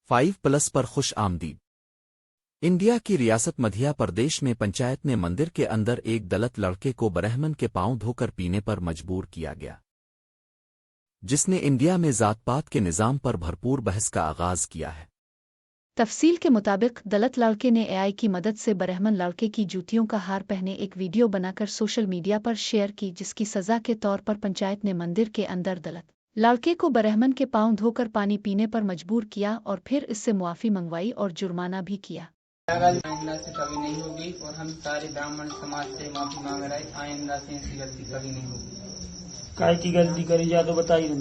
5+ پر خوش آمدید۔ انڈیا کی ریاست مدھیہ پردیش میں پنچایت نے مندر کے اندر ایک دلت لڑکے کو برہمن کے پاؤں دھو کر پینے پر مجبور کیا گیا، جس نے انڈیا میں ذات پات کے نظام پر بھرپور بحث کا آغاز کیا ہے۔ تفصیل کے مطابق دلت لڑکے نے اے آئی کی مدد سے برہمن لڑکے کی جوتیوں کا ہار پہنے ایک ویڈیو بنا کر سوشل میڈیا پر شیئر کی، جس کی سزا کے طور پر پنچایت نے مندر کے اندر دلت لڑکے کو برہمن کے پاؤں دھو کر پانی پینے پر مجبور کیا اور پھر اس سے معافی منگوائی اور جرمانہ بھی کیا۔ آئندہ سے کبھی نہیں ہوگی اور ہم سارے برہمن سماج سے معافی مانگ رہے ہیں، آئندہ سے ایسی غلطی کبھی نہیں ہوگی۔ کائی کی غلطی کری جا تو بتائیے۔ جو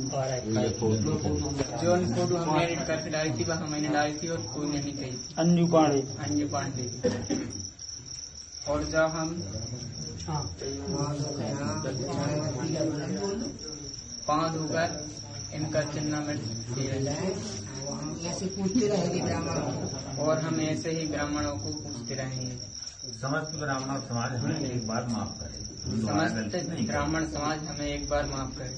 فوٹو ہم نے ایڈٹ کر کے ڈالی تھی وہ ہمیں نے ڈالی تھی اور کوئی نہیں کہی، انجو پانڈے۔ اور جب ہم پاؤں دھو کر ان کا چننا میں اور ہم ایسے ہی برہمنوں کو پوچھتے رہیں گے۔ سمست برہمن سماج ہمیں ایک بار معاف کرے، سمست برہمن سماج ہمیں ایک بار معاف کرے۔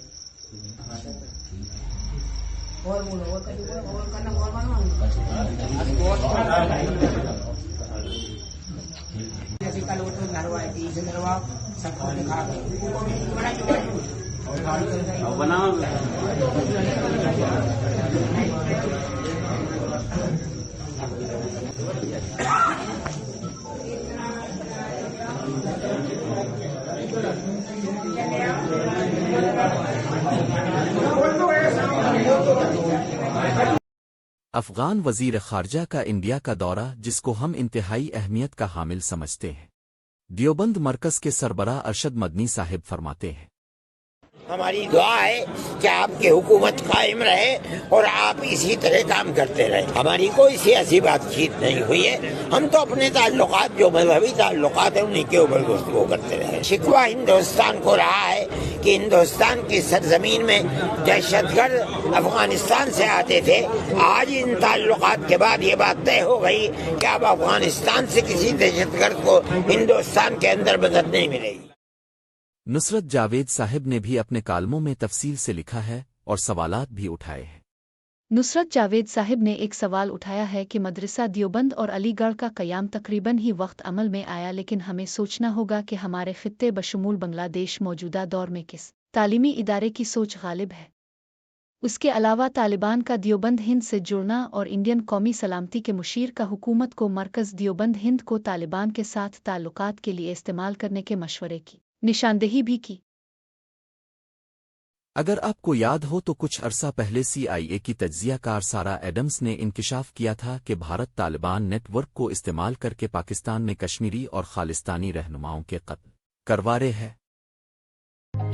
افغان وزیر خارجہ کا انڈیا کا دورہ، جس کو ہم انتہائی اہمیت کا حامل سمجھتے ہیں۔ دیوبند مرکز کے سربراہ ارشد مدنی صاحب فرماتے ہیں، ہماری دعا ہے کہ آپ کی حکومت قائم رہے اور آپ اسی طرح کام کرتے رہے۔ ہماری کوئی سیاسی بات چیت نہیں ہوئی ہے، ہم تو اپنے تعلقات جو مذہبی تعلقات ہیں انہیں کے اوپر گفتگو کرتے رہے۔ شکوہ ہندوستان کو رہا ہے کہ ہندوستان کی سرزمین میں دہشت گرد افغانستان سے آتے تھے۔ آج ان تعلقات کے بعد یہ بات طے ہو گئی کہ اب افغانستان سے کسی دہشت گرد کو ہندوستان کے اندر مدد نہیں ملے گی۔ نصرت جاوید صاحب نے بھی اپنے کالموں میں تفصیل سے لکھا ہے اور سوالات بھی اٹھائے ہیں۔ نصرت جاوید صاحب نے ایک سوال اٹھایا ہے کہ مدرسہ دیوبند اور علی گڑھ کا قیام تقریباً ہی وقت عمل میں آیا، لیکن ہمیں سوچنا ہوگا کہ ہمارے خطے بشمول بنگلہ دیش موجودہ دور میں کس تعلیمی ادارے کی سوچ غالب ہے۔ اس کے علاوہ طالبان کا دیوبند ہند سے جڑنا اور انڈین قومی سلامتی کے مشیر کا حکومت کو مرکز دیوبند ہند کو طالبان کے ساتھ تعلقات کے لیے استعمال کرنے کے مشورے کی نشاندہی بھی کی۔ اگر آپ کو یاد ہو تو کچھ عرصہ پہلے CIA کی تجزیہ کار سارا ایڈمز نے انکشاف کیا تھا کہ بھارت طالبان نیٹ ورک کو استعمال کر کے پاکستان میں کشمیری اور خالستانی رہنماؤں کے قتل کروا رہے ہے۔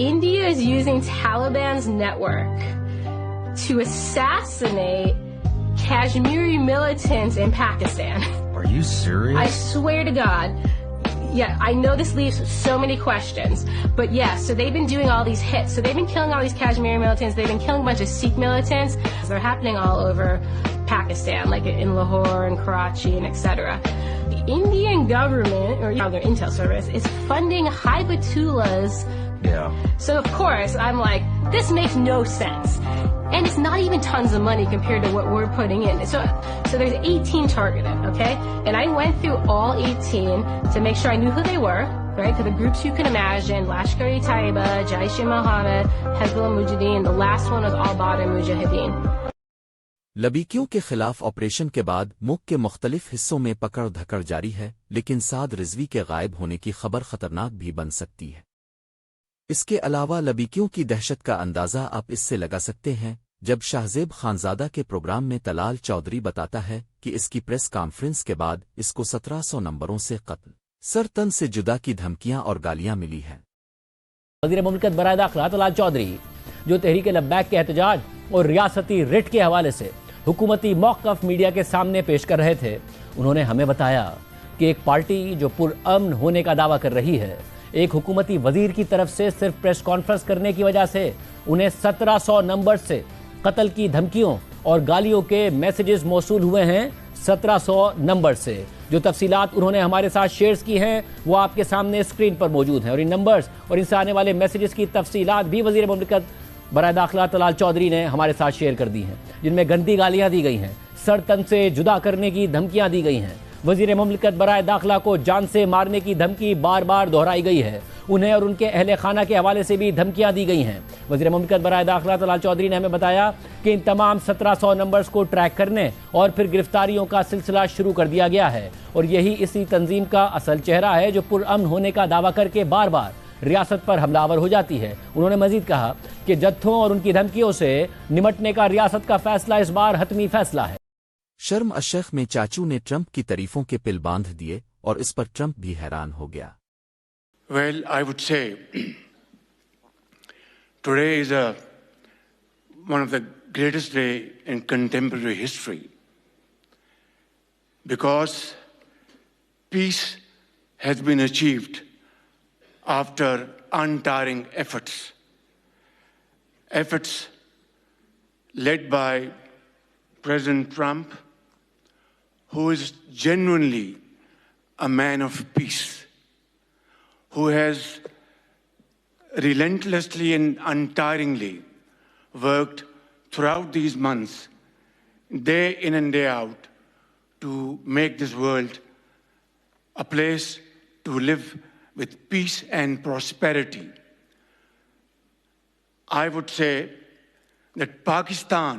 India is using Taliban's network to assassinate Kashmiri militants in Pakistan. Are you serious? I swear to God. Yeah, I know this leaves so many questions, but yeah, so they've been doing all these hits. So they've been killing all these Kashmiri militants. They've been killing a bunch of Sikh militants. They're happening all over Pakistan, like in Lahore and Karachi and etc. The Indian government, or their intel service, is funding Haibatullah's. Yeah. So of course, I'm like, this makes no sense. And it's not even tons of money compared to what we're putting in. So there's 18 targeted, okay? And I went through all 18 to make sure I knew who they were, right? To the groups you can imagine, Lashkar-e-Taiba, Jaish-e-Mohammed, Hezbollah Mujahideen, the last one was Al-Badr Mujahideen. لبیکیوں کے خلاف operation کے بعد ملک کے مختلف حصوں میں پکڑ دھکڑ جاری ہے، لیکن سعد رضوی کے غائب ہونے کی خبر خطرناک بھی بن سکتی ہے۔ اس کے علاوہ لبیکیوں کی دہشت کا اندازہ آپ اس سے لگا سکتے ہیں جب شہزیب خانزادہ کے پروگرام میں طلال چودھری بتاتا ہے کہ اس کی پریس کانفرنس کے بعد اس کو 1700 نمبروں سے قتل، سر تن سے جدا کی دھمکیاں اور گالیاں ملی ہیں۔ وزیر مملکت برائے داخلہ طلال چودھری، جو تحریک لبیک کے احتجاج اور ریاستی رٹ کے حوالے سے حکومتی موقف میڈیا کے سامنے پیش کر رہے تھے، انہوں نے ہمیں بتایا کہ ایک پارٹی جو پرامن ہونے کا دعویٰ کر رہی ہے، ایک حکومتی وزیر کی طرف سے صرف پریس کانفرنس کرنے کی وجہ سے انہیں 1700 نمبر سے قتل کی دھمکیوں اور گالیوں کے میسیجز موصول ہوئے ہیں۔ 1700 نمبر سے جو تفصیلات انہوں نے ہمارے ساتھ شیئرز کی ہیں وہ آپ کے سامنے اسکرین پر موجود ہیں، اور ان نمبرز اور ان سے آنے والے میسیجز کی تفصیلات بھی وزیر مملکت برائے داخلہ طلال چودھری نے ہمارے ساتھ شیئر کر دی ہیں، جن میں گندی گالیاں دی گئی ہیں، سر تن سے جدا کرنے کی دھمکیاں دی گئی ہیں۔ وزیر مملکت برائے داخلہ کو جان سے مارنے کی دھمکی بار بار دہرائی گئی ہے۔ انہیں اور ان کے اہل خانہ کے حوالے سے بھی دھمکیاں دی گئی ہیں۔ وزیر مملکت برائے داخلہ طلال چودھری نے ہمیں بتایا کہ ان تمام 1700 نمبرز کو ٹریک کرنے اور پھر گرفتاریوں کا سلسلہ شروع کر دیا گیا ہے، اور یہی اسی تنظیم کا اصل چہرہ ہے جو پرامن ہونے کا دعویٰ کر کے بار بار ریاست پر حملہ آور ہو جاتی ہے۔ انہوں نے مزید کہا کہ جتھوں اور ان کی دھمکیوں سے نمٹنے کا ریاست کا فیصلہ اس بار حتمی فیصلہ ہے۔ شرم الشیخ میں چاچو نے ٹرمپ کی تعریفوں کے پل باندھ دیے اور اس پر ٹرمپ بھی حیران ہو گیا۔ Well, I would say today is one of the greatest day in contemporary history because peace has been achieved after untiring efforts led by President Trump, who is genuinely a man of peace, who has relentlessly and untiringly worked throughout these months, day in and day out, to make this world a place to live with peace and prosperity. I would say that Pakistan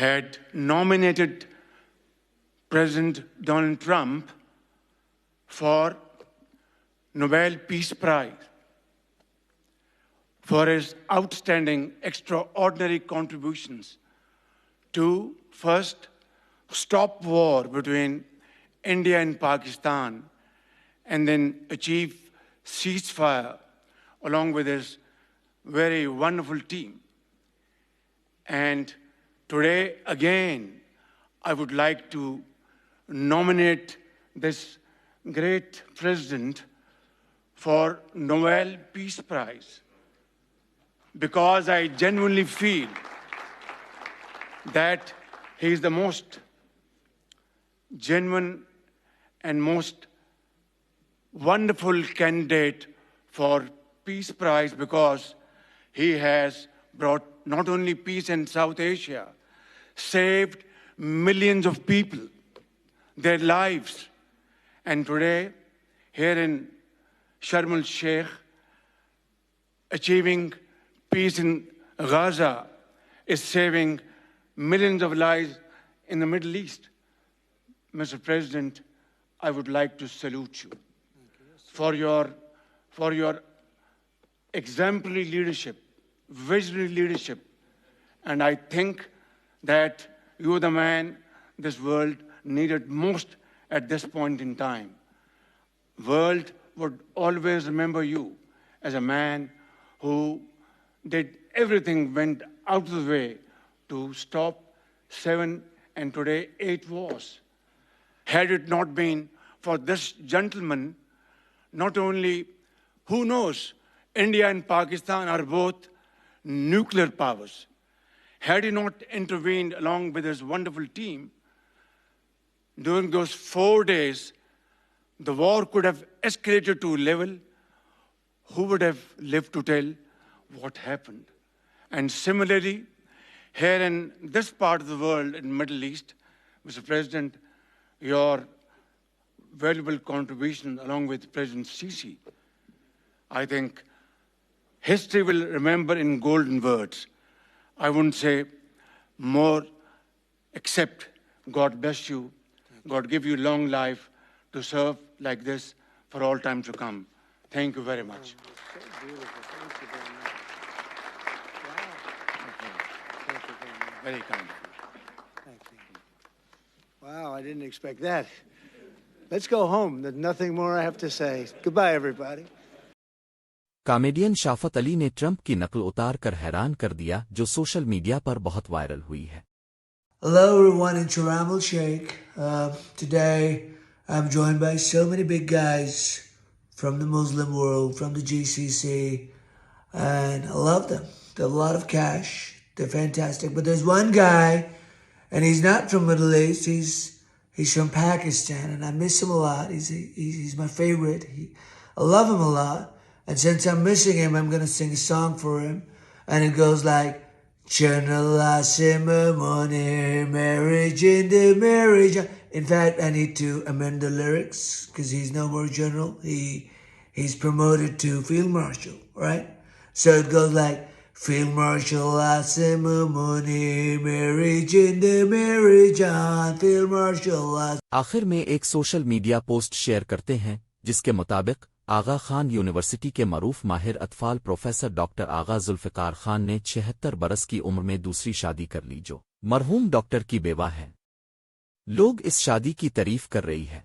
had nominated President Donald Trump for Nobel Peace Prize for his outstanding, extraordinary contributions to first stop war between India and Pakistan and then achieve ceasefire along with his very wonderful team. And today, again, I would like to nominate this great president for Nobel Peace Prize because I genuinely feel that he is the most genuine and most wonderful candidate for Peace Prize because he has brought not only peace in South Asia, saved millions of people, their lives, and today here in Sharm al Sheikh, achieving peace in Gaza is saving millions of lives in the Middle East. Mr. President, I would like to salute you for your exemplary leadership, visionary leadership, and I think that you are the man this world needed most at this point in time. World would always remember you as a man who did everything, went out of the way to stop 7 and today 8 wars. Had it not been for this gentleman, not only, who knows, India and Pakistan are both nuclear powers. Had he not intervened along with his wonderful team, during those 4 days, the war could have escalated to a level, who would have lived to tell what happened? And similarly, here in this part of the world, in the Middle East, Mr. President, your valuable contribution along with President Sisi, I think history will remember in golden words. I wouldn't say more except God bless you, God give you long life to serve like this for all time to come. Thank you very much. Very kind. Thank you. Wow, I didn't expect that. Let's go home. There's nothing more I have to say. Goodbye, everybody. Comedian Shafaat Ali نے Trump کی نقل اتار کر حیران کر دیا جو social media پر بہت وائرل ہوئی ہے۔ Hello everyone in Sharm al Sheikh. Today I'm joined by so many big guys from the Muslim world, from the GCC, and I love them. They have a lot of cash. They're fantastic. But there's one guy, and he's not from Middle East. He's from Pakistan, and I miss him a lot. He's my favorite. I love him a lot. And since I'm missing him, I'm going to sing a song for him. And it goes like, General Asimony, marriage in the marriage. In fact, I need to amend the lyrics because he's no more general. He's promoted to field marshal, right? So it goes like, Field Marshal Asimony, marriage in the marriage on Field Marshal. آخر میں ایک social media post share کرتے ہیں جس کے مطابق آغا Khan university کے معروف ماہر اطفال پروفیسر ڈاکٹر آغا ذوالفقار خان نے 76 برس کی عمر میں دوسری شادی کر لی جو مرحوم ڈاکٹر کی بیوہ ہے۔ لوگ اس شادی کی تعریف کر رہی ہے۔